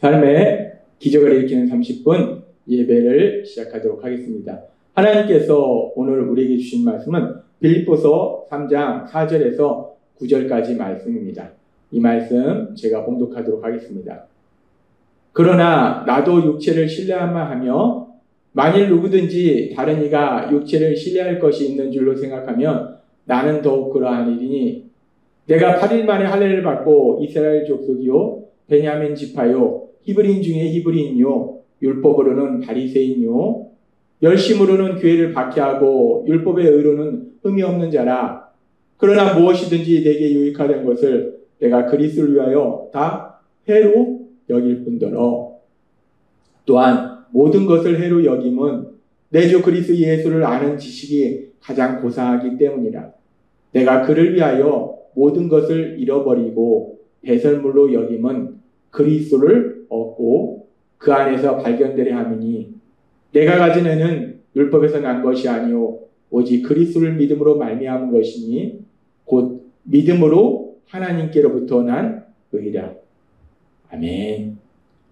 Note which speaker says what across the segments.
Speaker 1: 삶의 기적을 일으키는 30분 예배를 시작하도록 하겠습니다. 하나님께서 오늘 우리에게 주신 말씀은 빌립보서 3장 4절에서 9절까지 말씀입니다. 이 말씀 제가 봉독하도록 하겠습니다. 그러나 나도 육체를 신뢰하마 하며 만일 누구든지 다른 이가 육체를 신뢰할 것이 있는 줄로 생각하면 나는 더욱 그러하니니 내가 8일 만에 할례를 받고 이스라엘 족속이요 베냐민 지파요 히브리인 중에 히브리인요 율법으로는 바리새인요 열심으로는 교회를 박해하고 율법의 의로는 흠이 없는 자라. 그러나 무엇이든지 내게 유익하던 것을 내가 그리스도를 위하여 다 해로 여길 뿐더러 또한 모든 것을 해로 여김은 내 주 그리스도 예수를 아는 지식이 가장 고상하기 때문이라. 내가 그를 위하여 모든 것을 잃어버리고 배설물로 여김은 그리스도를 얻고 그 안에서 발견되려 함이니 내가 가진 은은 율법에서 난 것이 아니요 오직 그리스도를 믿음으로 말미암은 것이니 곧 믿음으로 하나님께로부터 난 의라. 아멘.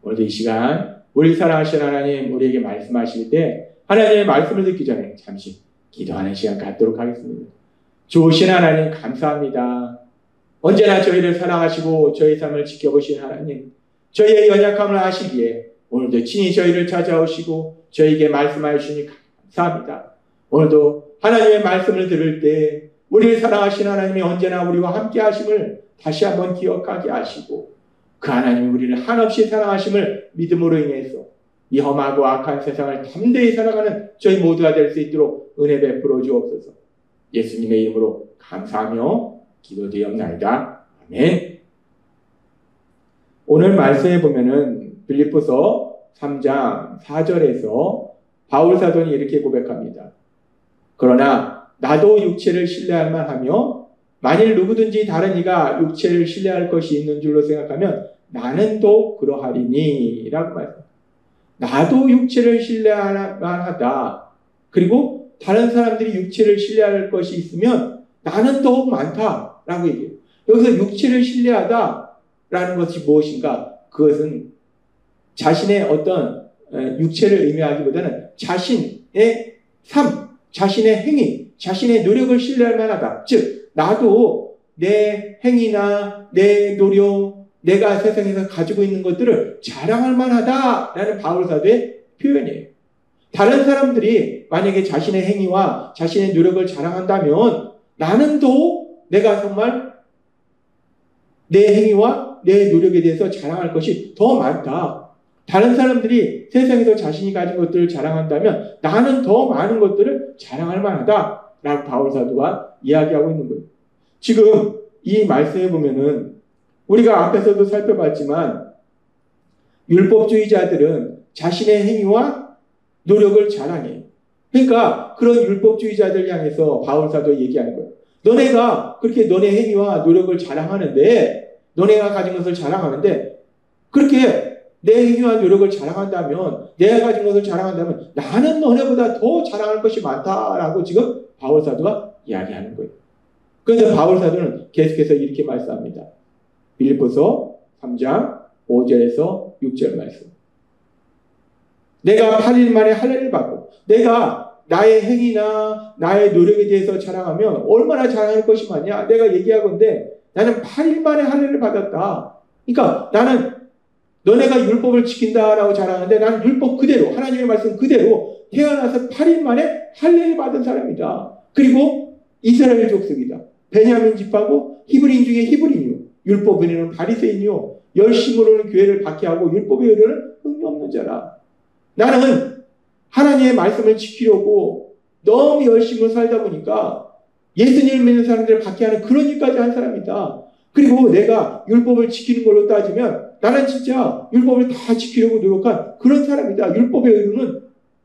Speaker 1: 오늘도 이 시간 우리 사랑하신 하나님 우리에게 말씀하실 때 하나님의 말씀을 듣기 전에 잠시 기도하는 시간 갖도록 하겠습니다. 좋으신 하나님 감사합니다. 언제나 저희를 사랑하시고 저희 삶을 지켜보신 하나님, 저희의 연약함을 아시기에 오늘도 친히 저희를 찾아오시고 저희에게 말씀하여 주시니 감사합니다. 오늘도 하나님의 말씀을 들을 때 우리를 사랑하신 하나님이 언제나 우리와 함께 하심을 다시 한번 기억하게 하시고 그 하나님이 우리를 한없이 사랑하심을 믿음으로 인해서 이 험하고 악한 세상을 담대히 살아가는 저희 모두가 될 수 있도록 은혜 베풀어 주옵소서. 예수님의 이름으로 감사하며 기도드리옵나이다. 아멘. 오늘 말씀에 보면은 빌립보서 3장 4절에서 바울 사도는 이렇게 고백합니다. 그러나 나도 육체를 신뢰할 만하며 만일 누구든지 다른 이가 육체를 신뢰할 것이 있는 줄로 생각하면 나는 또 그러하리니 라고 말합니다. 나도 육체를 신뢰할 만하다. 그리고 다른 사람들이 육체를 신뢰할 것이 있으면 나는 더욱 많다라고 얘기해요. 여기서 육체를 신뢰하다라는 것이 무엇인가? 그것은 자신의 어떤 육체를 의미하기보다는 자신의 삶, 자신의 행위, 자신의 노력을 신뢰할 만하다. 즉 나도 내 행위나 내 노력, 내가 세상에서 가지고 있는 것들을 자랑할 만하다라는 바울 사도의 표현이에요. 다른 사람들이 만약에 자신의 행위와 자신의 노력을 자랑한다면 나는 또 내가 정말 내 행위와 내 노력에 대해서 자랑할 것이 더 많다. 다른 사람들이 세상에서 자신이 가진 것들을 자랑한다면 나는 더 많은 것들을 자랑할 만하다 라고 바울 사도가 이야기하고 있는 거예요. 지금 이 말씀에 보면은 우리가 앞에서도 살펴봤지만 율법주의자들은 자신의 행위와 노력을 자랑해요. 그러니까 그런 율법주의자들 향해서 바울 사도 얘기하는 거예요. 너네가 그렇게 너네 행위와 노력을 자랑하는데 너네가 가진 것을 자랑하는데 그렇게 내 행위와 노력을 자랑한다면 내가 가진 것을 자랑한다면 나는 너네보다 더 자랑할 것이 많다라고 지금 바울 사도가 이야기하는 거예요. 그래서 바울 사도는 계속해서 이렇게 말씀합니다. 빌립보서 3장 5절에서 6절 말씀. 내가 8일 만에 할례를 받고 내가 나의 행위나 나의 노력에 대해서 자랑하면 얼마나 자랑할 것이 많냐. 내가 얘기하건대 나는 8일 만에 할례를 받았다. 그러니까 나는 너네가 율법을 지킨다라고 자랑하는데 나는 율법 그대로 하나님의 말씀 그대로 태어나서 8일 만에 할례를 받은 사람이다. 그리고 이스라엘 족속이다. 베냐민 지파고 히브리인 중에 히브리인이요 율법으로는 바리새인이요 열심으로는 교회를 박해하고 율법의 의로는 흠이 없는 자라. 나는 하나님의 말씀을 지키려고 너무 열심히 살다 보니까 예수님을 믿는 사람들을 박해하는 그런 일까지 한 사람이다. 그리고 내가 율법을 지키는 걸로 따지면 나는 진짜 율법을 다 지키려고 노력한 그런 사람이다. 율법의 의로는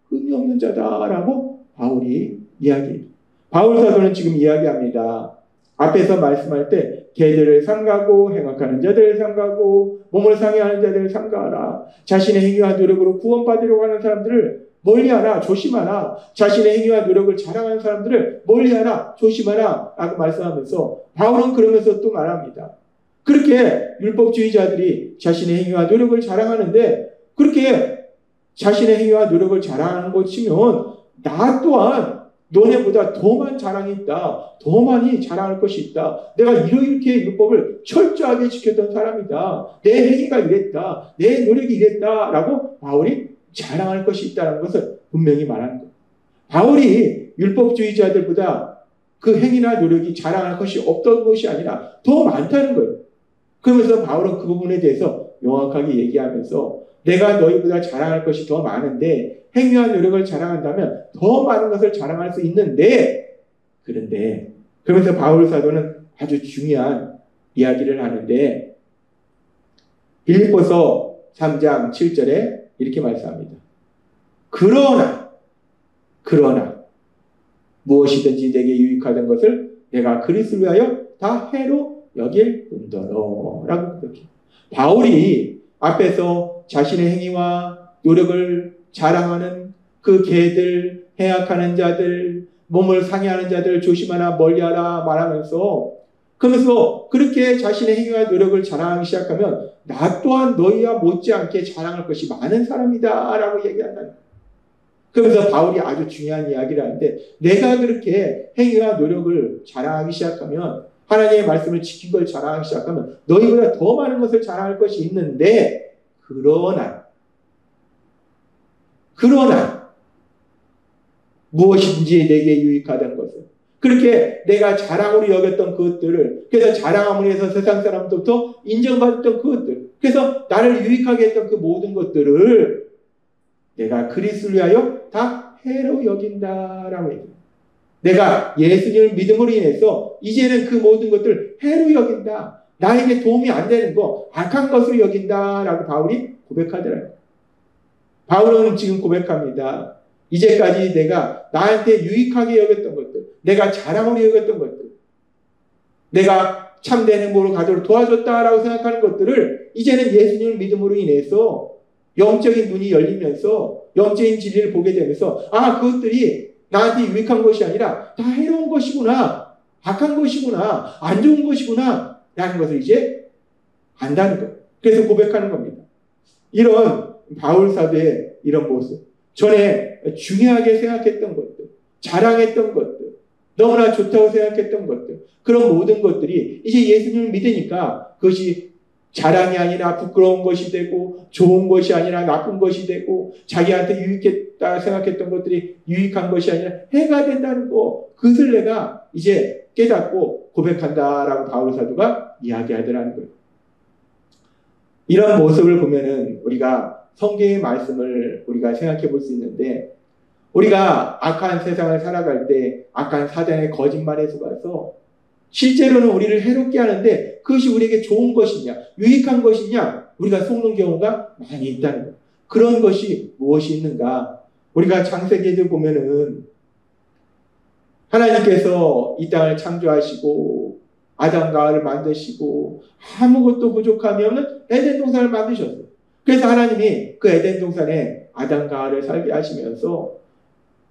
Speaker 1: 흠이 없는 자다라고 바울이 이야기해요. 바울 사도는 지금 이야기합니다. 앞에서 말씀할 때 개들을 삼가고 행악하는 자들을 삼가고 몸을 상해하는 자들을 삼가하라. 자신의 행위와 노력으로 구원받으려고 하는 사람들을 멀리하라. 조심하라. 자신의 행위와 노력을 자랑하는 사람들을 멀리하라. 조심하라 라고 말씀하면서 바울은 그러면서 또 말합니다. 그렇게 율법주의자들이 자신의 행위와 노력을 자랑하는데 그렇게 자신의 행위와 노력을 자랑하는 것 치면 나 또한 너네보다 더만 자랑이 있다. 더 많이 자랑할 것이 있다. 내가 이렇게 율법을 철저하게 지켰던 사람이다. 내 행위가 이랬다. 내 노력이 이랬다라고 바울이 자랑할 것이 있다는 것을 분명히 말하는 거예요. 바울이 율법주의자들보다 그 행위나 노력이 자랑할 것이 없던 것이 아니라 더 많다는 거예요. 그러면서 바울은 그 부분에 대해서 명확하게 얘기하면서 내가 너희보다 자랑할 것이 더 많은데 행위와 노력을 자랑한다면 더 많은 것을 자랑할 수 있는데 그런데 그러면서 바울 사도는 아주 중요한 이야기를 하는데 빌립보서 3장 7절에 이렇게 말씀합니다. 그러나 무엇이든지 내게 유익하던 것을 내가 그리스도를 위하여 다 해로 여길 뿐더러 라고 그렇게 바울이 앞에서 자신의 행위와 노력을 자랑하는 그 개들, 해악하는 자들, 몸을 상해하는 자들 조심하라 멀리하라 말하면서 그러면서 그렇게 자신의 행위와 노력을 자랑하기 시작하면 나 또한 너희와 못지않게 자랑할 것이 많은 사람이다 라고 얘기한다. 그러면서 바울이 아주 중요한 이야기를 하는데 내가 그렇게 행위와 노력을 자랑하기 시작하면 하나님의 말씀을 지킨 걸 자랑하기 시작하면 너희보다 더 많은 것을 자랑할 것이 있는데 그러나 무엇인지 내게 유익하던 것을 그렇게 내가 자랑으로 여겼던 그것들을 그래서 자랑함으로 해서 세상 사람들부터 인정받았던 그것들 그래서 나를 유익하게 했던 그 모든 것들을 내가 그리스도를 위하여 다 해로 여긴다라고 얘기해요. 내가 예수님을 믿음으로 인해서 이제는 그 모든 것들을 해로 여긴다. 나에게 도움이 안 되는 거 악한 것으로 여긴다라고 바울이 고백하더라고요. 바울은 지금 고백합니다. 이제까지 내가 나한테 유익하게 여겼던 것들, 내가 자랑으로 여겼던 것들, 내가 참된 행복으로 가도록 도와줬다라고 생각하는 것들을 이제는 예수님을 믿음으로 인해서 영적인 눈이 열리면서 영적인 진리를 보게 되면서 그것들이 나한테 유익한 것이 아니라 다 해로운 것이구나, 악한 것이구나, 안 좋은 것이구나 라는 것을 이제 안다는 거예요. 그래서 고백하는 겁니다. 이런 바울 사도의 이런 모습, 전에 중요하게 생각했던 것들, 자랑했던 것들, 너무나 좋다고 생각했던 것들, 그런 모든 것들이 이제 예수님을 믿으니까 그것이 자랑이 아니라 부끄러운 것이 되고 좋은 것이 아니라 나쁜 것이 되고 자기한테 유익했다 생각했던 것들이 유익한 것이 아니라 해가 된다는 거, 그것을 내가 이제 깨닫고 고백한다라고 바울 사도가 이야기하더라는 거예요. 이런 모습을 보면은 우리가 성경의 말씀을 우리가 생각해 볼 수 있는데 우리가 악한 세상을 살아갈 때 악한 사단의 거짓말에 속아서 실제로는 우리를 해롭게 하는데 그것이 우리에게 좋은 것이냐 유익한 것이냐 우리가 속는 경우가 많이 있다는 거예요. 그런 것이 무엇이 있는가? 우리가 창세기에 보면은 하나님께서 이 땅을 창조하시고 아담과 하와를 만드시고 아무것도 부족하면 에덴 동산을 만드셨어요. 그래서 하나님이 그 에덴 동산에 아담과 하와를 살게 하시면서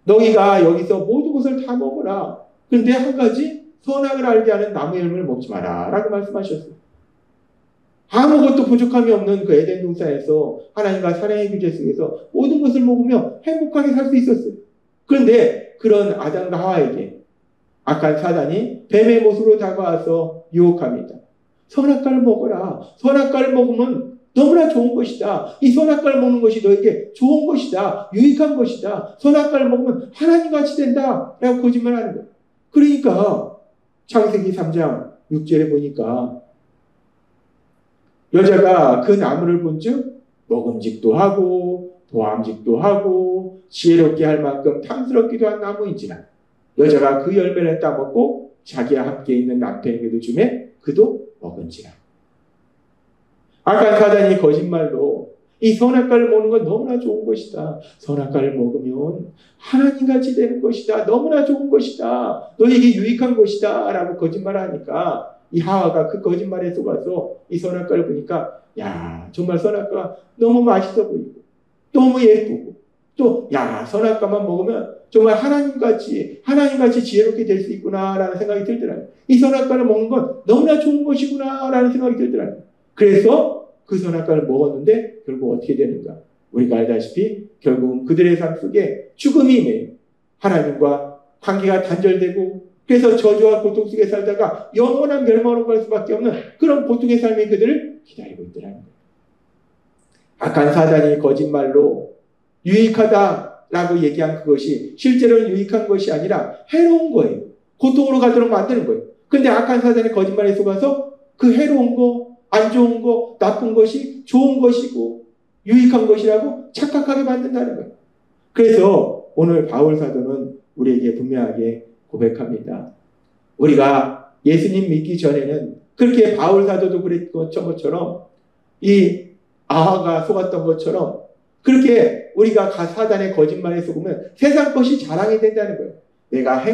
Speaker 1: 너희가 여기서 모든 것을 다 먹어라. 그런데 한 가지 선악을 알게 하는 나무의 열매를 먹지 마라 라고 말씀하셨어요. 아무것도 부족함이 없는 그 에덴 동산에서 하나님과 사랑의 규제 속에서 모든 것을 먹으며 행복하게 살 수 있었어요. 그런데 그런 아담과 하와에게 악한 사단이 뱀의 모습으로 다가와서 유혹합니다. 선악과를 먹어라. 선악과를 먹으면 너무나 좋은 것이다. 이 선악과를 먹는 것이 너에게 좋은 것이다. 유익한 것이다. 선악과를 먹으면 하나님같이 된다. 라고 거짓말하는 거예요. 그러니까 창세기 3장 6절에 보니까 여자가 그 나무를 본즉 먹음직도 하고 보암직도 하고 지혜롭게 할 만큼 탐스럽기도 한 나무인지라 여자가 그 열매를 따먹고 자기와 함께 있는 남편에게도 주매 그도 먹은지라. 악한 사단이 거짓말로 이 선악과를 먹는 건 너무나 좋은 것이다. 선악과를 먹으면 하나님같이 되는 것이다. 너무나 좋은 것이다. 너에게 유익한 것이다. 라고 거짓말하니까 이 하와가 그 거짓말에 속아서 이 선악과를 보니까 야 정말 선악과가 너무 맛있어 보이고 너무 예쁘고 또 야 선악과만 먹으면 정말 하나님같이 지혜롭게 될 수 있구나라는 생각이 들더라고요. 이 선악과를 먹는 건 너무나 좋은 것이구나라는 생각이 들더라고요. 그래서 그 선악과를 먹었는데 결국 어떻게 되는가? 우리가 알다시피 결국은 그들의 삶 속에 죽음이 임해요. 하나님과 관계가 단절되고 그래서 저주와 고통 속에 살다가 영원한 멸망으로 갈 수밖에 없는 그런 고통의 삶이 그들을 기다리고 있더라는 거예요. 악한 사단이 거짓말로 유익하다라고 얘기한 그것이 실제로는 유익한 것이 아니라 해로운 거예요. 고통으로 가도록 만드는 거예요. 근데 악한 사단의 거짓말에 속아서 그 해로운 거, 안 좋은 거, 나쁜 것이 좋은 것이고 유익한 것이라고 착각하게 만든다는 거예요. 그래서 오늘 바울 사도는 우리에게 분명하게 고백합니다. 우리가 예수님 믿기 전에는 그렇게 바울 사도도 그랬던 것처럼 이 아하가 속았던 것처럼 그렇게 우리가 사단의 거짓말에 속으면 세상 것이 자랑이 된다는 거예요. 내가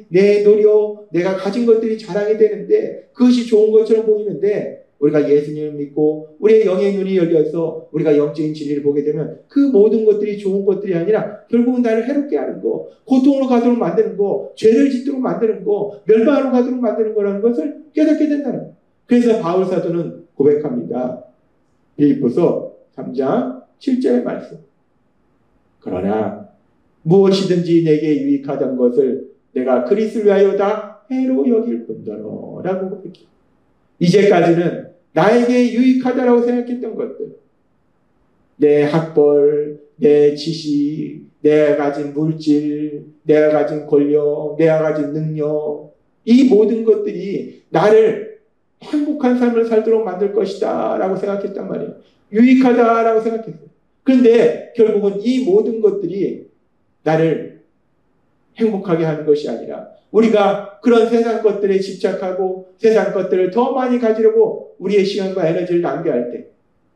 Speaker 1: 내 노력, 내가 가진 것들이 자랑이 되는데 그것이 좋은 것처럼 보이는데 우리가 예수님을 믿고 우리의 영의 눈이 열려서 우리가 영적인 진리를 보게 되면 그 모든 것들이 좋은 것들이 아니라 결국은 나를 해롭게 하는 거, 고통으로 가도록 만드는 거, 죄를 짓도록 만드는 거, 멸망으로 가도록 만드는 거라는 것을 깨닫게 된다는 거예요. 그래서 바울 사도는 고백합니다. 빌립보서 3장 7절의 말씀. 그러나 무엇이든지 내게 유익하던 것을 내가 그리스도를 위하여 다 해로 여길 뿐더러 라고 고백해요. 이제까지는 나에게 유익하다라고 생각했던 것들, 내 학벌, 내 지식, 내가 가진 물질, 내가 가진 권력, 내가 가진 능력, 이 모든 것들이 나를 행복한 삶을 살도록 만들 것이다 라고 생각했단 말이에요. 유익하다라고 생각했어요. 그런데 결국은 이 모든 것들이 나를 행복하게 하는 것이 아니라 우리가 그런 세상 것들에 집착하고 세상 것들을 더 많이 가지려고 우리의 시간과 에너지를 낭비할 때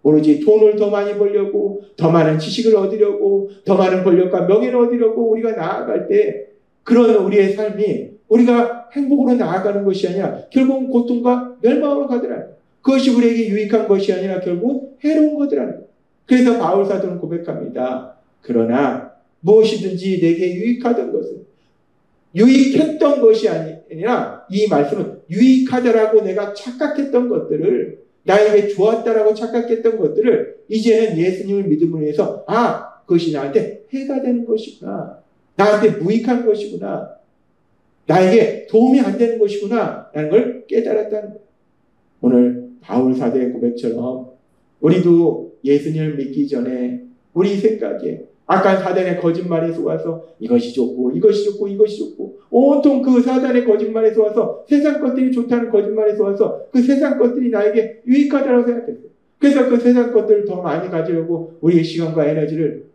Speaker 1: 오로지 돈을 더 많이 벌려고 더 많은 지식을 얻으려고 더 많은 권력과 명예를 얻으려고 우리가 나아갈 때 그런 우리의 삶이 우리가 행복으로 나아가는 것이 아니라 결국은 고통과 멸망으로 가더라는 거예요. 그것이 우리에게 유익한 것이 아니라 결국은 해로운 거더라는 거예요. 그래서 바울 사도는 고백합니다. 그러나 무엇이든지 내게 유익하던 것은 유익했던 것이 아니라 이 말씀은 유익하다라고 내가 착각했던 것들을 나에게 좋았다라고 착각했던 것들을 이제는 예수님을 믿음으로 해서 그것이 나한테 해가 되는 것이구나. 나한테 무익한 것이구나. 나에게 도움이 안 되는 것이구나 라는 걸 깨달았다는 거예요. 오늘 바울 사도의 고백처럼 우리도 예수님을 믿기 전에 우리 생각에 악한 사단의 거짓말에 속아서 이것이 좋고 이것이 좋고 이것이 좋고 온통 그 사단의 거짓말에 속아서 세상 것들이 좋다는 거짓말에 속아서 그 세상 것들이 나에게 유익하다고 생각했어요. 그래서 그 세상 것들을 더 많이 가지려고 우리의 시간과 에너지를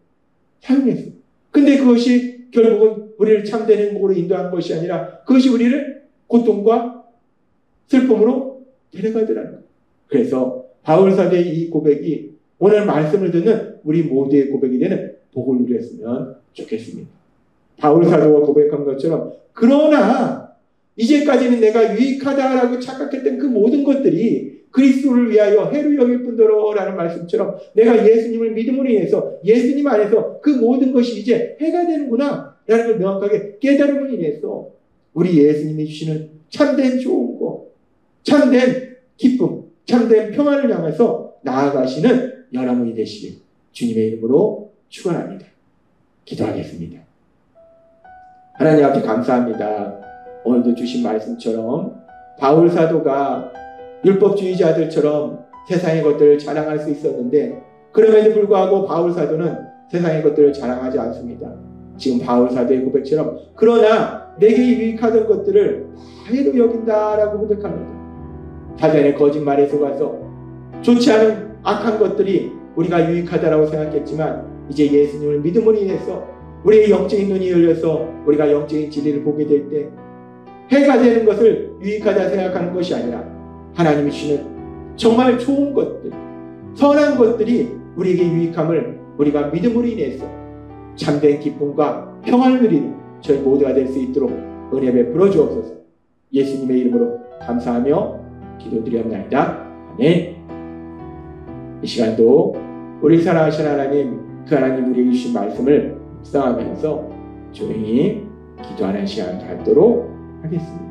Speaker 1: 사용했어요. 근데 그것이 결국은 우리를 참된 행복으로 인도한 것이 아니라 그것이 우리를 고통과 슬픔으로 데려가더라는 거예요. 그래서 바울 사도의 이 고백이 오늘 말씀을 듣는 우리 모두의 고백이 되는 복을 누렸으면 좋겠습니다. 바울 사도가 고백한 것처럼 그러나 이제까지는 내가 유익하다라고 착각했던 그 모든 것들이 그리스도를 위하여 해로 여길 뿐더러 라는 말씀처럼 내가 예수님을 믿음으로 인해서 예수님 안에서 그 모든 것이 이제 해가 되는구나 라는 걸 명확하게 깨달음으로 인해서 우리 예수님이 주시는 참된 좋은 것, 참된 기쁨, 참된 평안을 향해서 나아가시는 여러분이 되시길 주님의 이름으로 축원합니다. 기도하겠습니다. 하나님 앞에 감사합니다. 오늘도 주신 말씀처럼 바울 사도가 율법주의자들처럼 세상의 것들을 자랑할 수 있었는데 그럼에도 불구하고 바울 사도는 세상의 것들을 자랑하지 않습니다. 지금 바울 사도의 고백처럼 그러나 내게 유익하던 것들을 해로 여긴다라고 고백합니다. 사단의 거짓말에 속아서 좋지 않은 악한 것들이 우리가 유익하다라고 생각했지만 이제 예수님을 믿음으로 인해서 우리의 영적인 눈이 열려서 우리가 영적인 진리를 보게 될 때 해가 되는 것을 유익하다 생각하는 것이 아니라 하나님이 주시는 정말 좋은 것들, 선한 것들이 우리에게 유익함을 우리가 믿음으로 인해서 참된 기쁨과 평안을 누리는 저희 모두가 될 수 있도록 은혜 베풀어 주옵소서. 예수님의 이름으로 감사하며 기도드리옵나이다. 아멘. 이 시간도 우리 사랑하신 하나님, 그 하나님 우리에게 주신 말씀을 묵상하면서 조용히 기도하는 시간 갖도록 하겠습니다.